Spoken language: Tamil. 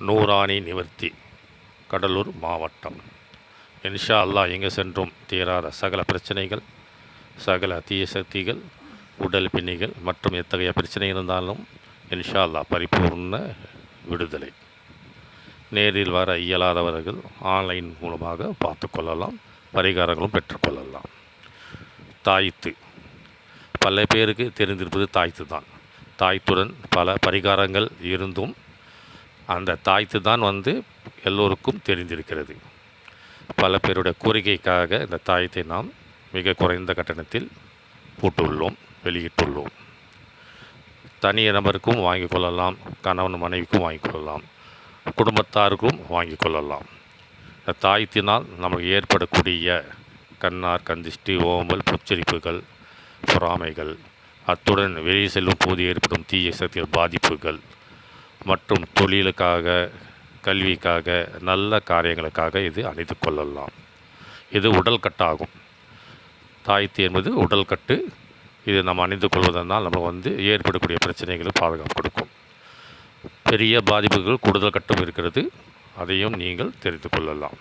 நூறாணி நிவர்த்தி, கடலூர் மாவட்டம். இன்ஷா அல்லாஹ் எங்கே சென்றும் தீராத சகல பிரச்சனைகள், சகல தீய சக்திகள், உடல் பிணிகள் மற்றும் எத்தகைய பிரச்சனை இருந்தாலும் இன்ஷா அல்லாஹ் பரிபூர்ண விடுதலை. நேரில் வர இயலாதவர்கள் ஆன்லைன் மூலமாக பார்த்து கொள்ளலாம், பரிகாரங்களும் பெற்றுக்கொள்ளலாம். தாய்த்து, பல பேருக்கு தெரிந்திருப்பது தாய்த்து தான். தாய்த்துடன் பல பரிகாரங்கள் இருந்தும் அந்த தாய்த்து தான் எல்லோருக்கும் தெரிந்திருக்கிறது. பல பேருடைய கோரிக்கைக்காக இந்த தாயத்தை நாம் மிக குறைந்த கட்டணத்தில் போட்டுள்ளோம், வெளியிட்டுள்ளோம். தனி நபருக்கும் வாங்கிக் கொள்ளலாம், கணவன் மனைவிக்கும் வாங்கிக் கொள்ளலாம், குடும்பத்தாருக்கும் வாங்கிக் கொள்ளலாம். இந்த தாயத்தினால் நமக்கு ஏற்படக்கூடிய கண்ணார், கந்திஷ்டி, ஓம்பல், புச்சரிப்புகள், பொறாமைகள், அத்துடன் வெளியே செல்லும் போது ஏற்படும் தீய சக்திகள் பாதிப்புகள் மற்றும் தொழிலுக்காக, கல்விக்காக, நல்ல காரியங்களுக்காக இது அணிந்து கொள்ளலாம். இது உடல் கட்டாகும். தாயத்து என்பது உடல் கட்டு. இது நம்ம அணிந்து கொள்வதனால் நம்ம ஏற்படக்கூடிய பிரச்சனைகளுக்கு பாதுகாப்பு கொடுக்கும். பெரிய பாதிப்புகள் கூடுதல் கட்டும் இருக்கிறது, அதையும் நீங்கள் தெரிந்து கொள்ளலாம்.